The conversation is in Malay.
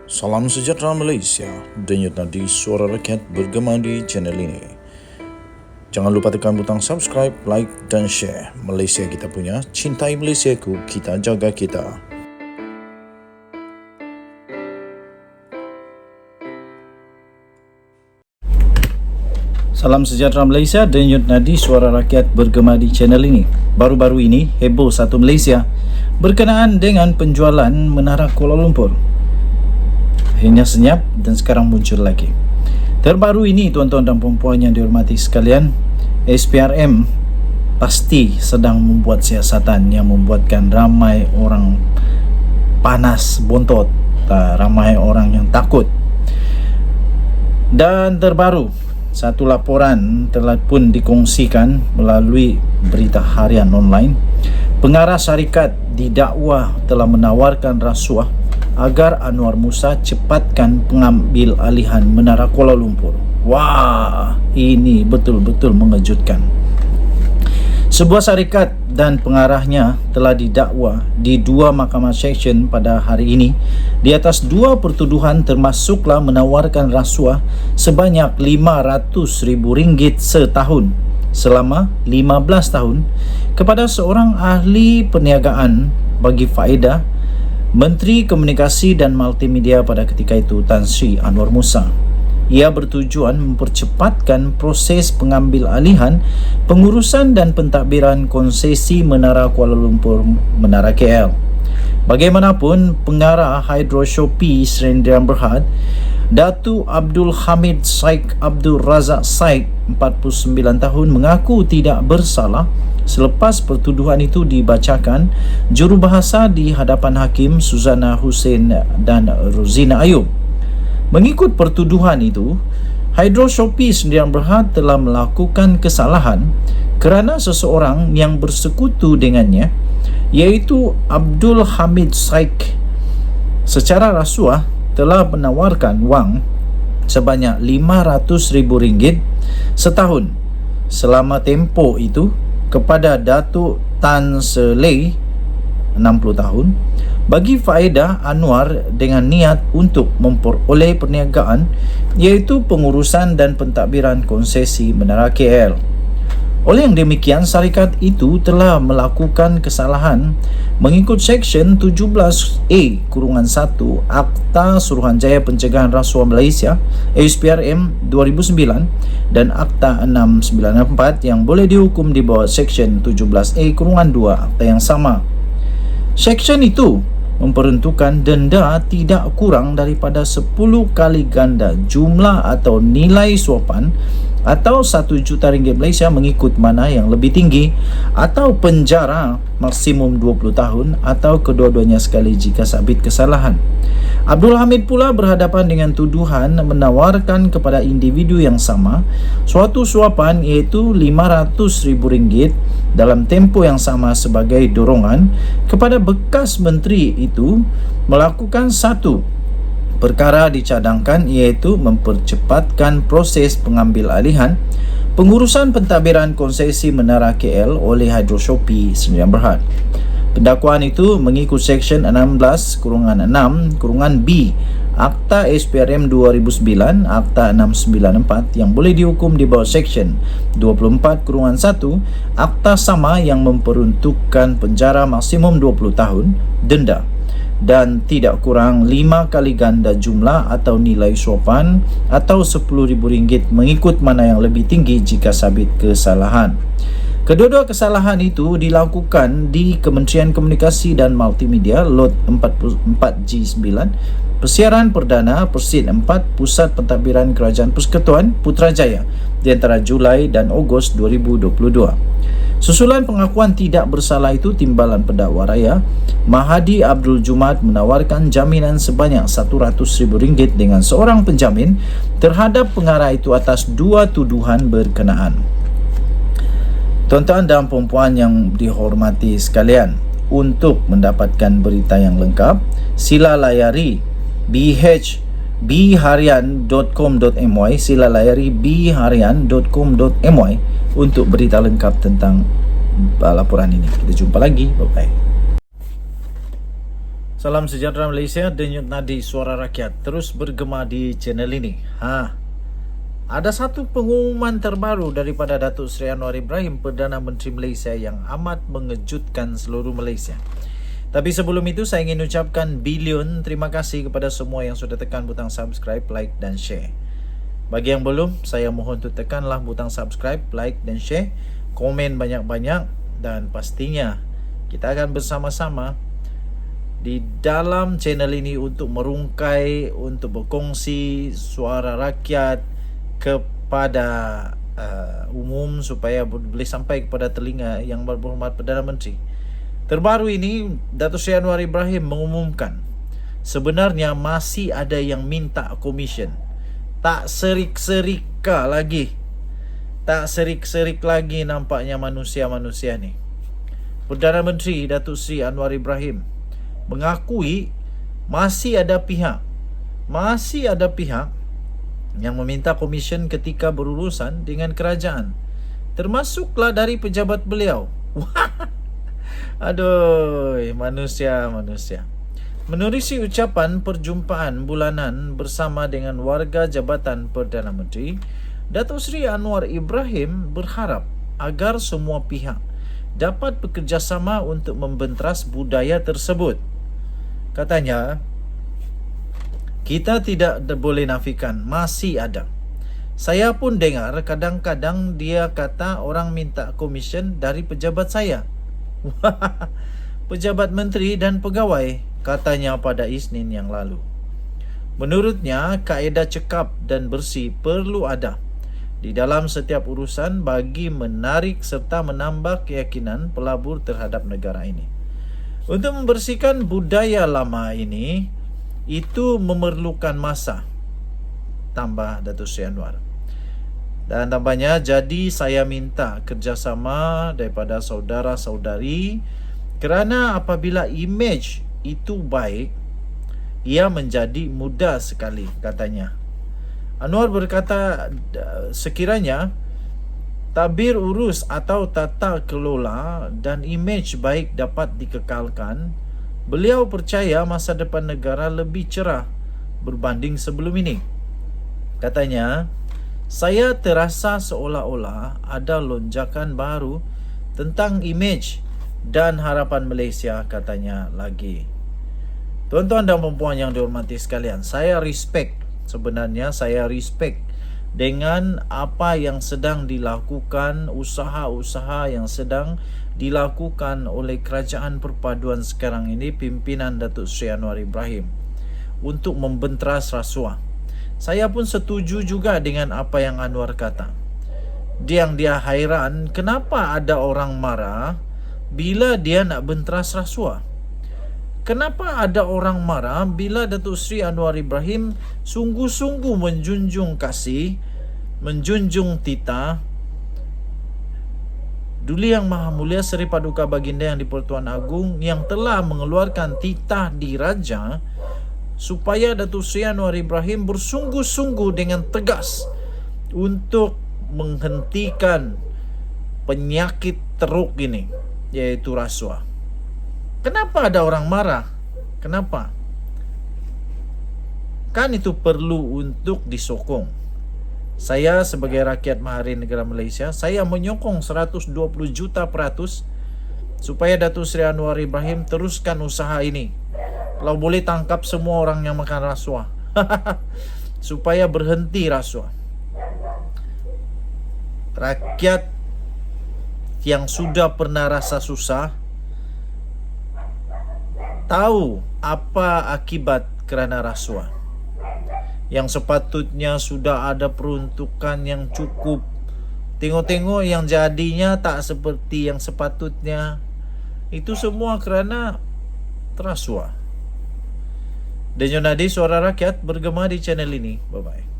Salam sejahtera Malaysia, denyut nadi suara rakyat bergema di channel ini. Jangan lupa tekan butang subscribe, like dan share. Malaysia kita punya, cintai Malaysiaku, kita jaga kita. Salam sejahtera Malaysia, denyut nadi suara rakyat bergema di channel ini. Baru-baru ini, heboh satu Malaysia berkenaan dengan penjualan Menara Kuala Lumpur. Akhirnya senyap dan sekarang muncul lagi. Terbaru ini tuan-tuan dan puan-puan yang dihormati sekalian, SPRM pasti sedang membuat siasatan yang membuatkan ramai orang panas bontot, ramai orang yang takut. Dan terbaru, satu laporan telah pun dikongsikan melalui berita harian online. Pengarah syarikat didakwa telah menawarkan rasuah agar Anwar Musa cepatkan pengambil alihan Menara Kuala Lumpur. Wah, ini betul-betul mengejutkan. Sebuah syarikat dan pengarahnya telah didakwa di dua mahkamah seksyen pada hari ini di atas dua pertuduhan, termasuklah menawarkan rasuah sebanyak RM500,000 setahun selama 15 tahun kepada seorang ahli perniagaan bagi faedah Menteri Komunikasi dan Multimedia pada ketika itu, Tan Sri Anwar Musa. Ia bertujuan mempercepatkan proses pengambil alihan pengurusan dan pentadbiran konsesi Menara Kuala Lumpur Menara KL. Bagaimanapun, pengarah Hydro Shopee Sdn Bhd, Datuk Abdul Hamid Saik Abdul Razak Saik, 49 tahun, mengaku tidak bersalah selepas pertuduhan itu dibacakan jurubahasa di hadapan Hakim Suzana Hussein dan Rozina Ayub. Mengikut pertuduhan itu, Hydro Shopee Sdn Bhd telah melakukan kesalahan kerana seseorang yang bersekutu dengannya, iaitu Abdul Hamid Saik, secara rasuah telah menawarkan wang sebanyak RM500,000 setahun selama tempoh itu kepada Datuk Tan Selei, 60 tahun, bagi faedah Anwar dengan niat untuk memperoleh perniagaan, iaitu pengurusan dan pentadbiran konsesi Menara KL. Oleh yang demikian, syarikat itu telah melakukan kesalahan mengikut Seksyen 17A-1 Akta Suruhanjaya Pencegahan Rasuah Malaysia SPRM 2009 dan Akta 694 yang boleh dihukum di bawah Seksyen 17A-2 Akta yang sama. Seksyen itu memperuntukkan denda tidak kurang daripada 10 kali ganda jumlah atau nilai suapan atau RM1 juta Malaysia mengikut mana yang lebih tinggi, atau penjara maksimum 20 tahun atau kedua-duanya sekali jika sabit kesalahan. Abdul Hamid pula berhadapan dengan tuduhan menawarkan kepada individu yang sama suatu suapan, iaitu RM500,000 dalam tempoh yang sama sebagai dorongan kepada bekas menteri itu melakukan satu perkara dicadangkan, iaitu mempercepatkan proses pengambil alihan pengurusan pentadbiran konsesi Menara KL oleh Hydro Shopee Sdn Bhd. Pendakwaan itu mengikut Seksyen 16-6-B Akta SPRM 2009, Akta 694 yang boleh dihukum di bawah Seksyen 24-1 Akta sama yang memperuntukkan penjara maksimum 20 tahun, denda dan tidak kurang 5 kali ganda jumlah atau nilai suapan atau RM10,000 mengikut mana yang lebih tinggi jika sabit kesalahan. Kedua-dua kesalahan itu dilakukan di Kementerian Komunikasi dan Multimedia Lot 44G9 Persiaran Perdana Persit 4 Pusat Pentadbiran Kerajaan Persekutuan Putrajaya di antara Julai dan Ogos 2022. Susulan pengakuan tidak bersalah itu, timbalan pendakwa raya Mahadi Abdul Jumaat menawarkan jaminan sebanyak RM100,000 dengan seorang penjamin terhadap pengarah itu atas dua tuduhan berkenaan. Tuan-tuan dan puan-puan yang dihormati sekalian, untuk mendapatkan berita yang lengkap, sila layari bharian.com.my, sila layari bharian.com.my untuk berita lengkap tentang laporan ini. Kita jumpa lagi. Bye-bye. Salam sejahtera Malaysia, denyut nadi suara rakyat terus bergema di channel ini. Ada satu pengumuman terbaru daripada Datuk Seri Anwar Ibrahim, Perdana Menteri Malaysia, yang amat mengejutkan seluruh Malaysia. Tapi sebelum itu saya ingin ucapkan bilion terima kasih kepada semua yang sudah tekan butang subscribe, like dan share. Bagi yang belum, saya mohon untuk tekanlah butang subscribe, like dan share, komen banyak-banyak, dan pastinya kita akan bersama-sama di dalam channel ini untuk merungkai, untuk berkongsi suara rakyat kepada umum supaya boleh sampai kepada telinga yang berhormat Perdana Menteri. Terbaru ini, Datuk Seri Anwar Ibrahim mengumumkan sebenarnya masih ada yang minta komisen. Tak serik-serika lagi. Tak serik-serik lagi nampaknya manusia-manusia ni. Perdana Menteri Datuk Seri Anwar Ibrahim mengakui masih ada pihak yang meminta komisen ketika berurusan dengan kerajaan, termasuklah dari pejabat beliau. Aduh, manusia. Menerusi ucapan perjumpaan bulanan bersama dengan warga Jabatan Perdana Menteri, Datuk Seri Anwar Ibrahim berharap agar semua pihak dapat bekerjasama untuk membenteras budaya tersebut. Katanya, kita tidak boleh nafikan, masih ada. Saya pun dengar kadang-kadang dia kata orang minta komisen dari pejabat saya. Pejabat menteri dan pegawai, katanya pada Isnin yang lalu. Menurutnya, kaedah cekap dan bersih perlu ada di dalam setiap urusan bagi menarik serta menambah keyakinan pelabur terhadap negara ini. Untuk membersihkan budaya lama ini, itu memerlukan masa, tambah Datuk Seri Anwar. Dan tambahnya, jadi saya minta kerjasama daripada saudara-saudari kerana apabila imej itu baik, ia menjadi mudah sekali, katanya. Anwar berkata sekiranya tabir urus atau tata kelola dan imej baik dapat dikekalkan, beliau percaya masa depan negara lebih cerah berbanding sebelum ini. Katanya, saya terasa seolah-olah ada lonjakan baru tentang imej dan harapan Malaysia, katanya lagi. Tuan-tuan dan puan yang dihormati sekalian, saya respect dengan apa yang sedang dilakukan, usaha-usaha yang sedang dilakukan oleh kerajaan perpaduan sekarang ini, pimpinan Datuk Seri Anwar Ibrahim, untuk membenteras rasuah. Saya pun setuju juga dengan apa yang Anwar kata. Dia hairan kenapa ada orang marah bila dia nak benteras rasuah. Kenapa ada orang marah bila Datuk Seri Anwar Ibrahim sungguh-sungguh menjunjung kasih, menjunjung titah Duli Yang Maha Mulia Seri Paduka Baginda Yang di-Pertuan Agong yang telah mengeluarkan titah diraja supaya Datuk Seri Anwar Ibrahim bersungguh-sungguh dengan tegas untuk menghentikan penyakit teruk ini, yaitu rasuah. Kenapa ada orang marah? Kenapa? Kan itu perlu untuk disokong. Saya sebagai rakyat mahari negara Malaysia, saya menyokong 120 juta peratus supaya Datuk Seri Anwar Ibrahim teruskan usaha ini. Kalau boleh tangkap semua orang yang makan rasuah. Supaya berhenti rasuah. Rakyat yang sudah pernah rasa susah tahu apa akibat kerana rasuah. Yang sepatutnya sudah ada peruntukan yang cukup, tengok-tengok yang jadinya tak seperti yang sepatutnya. Itu semua kerana terasuah. Denyut nadi suara rakyat bergema di channel ini. Bye-bye.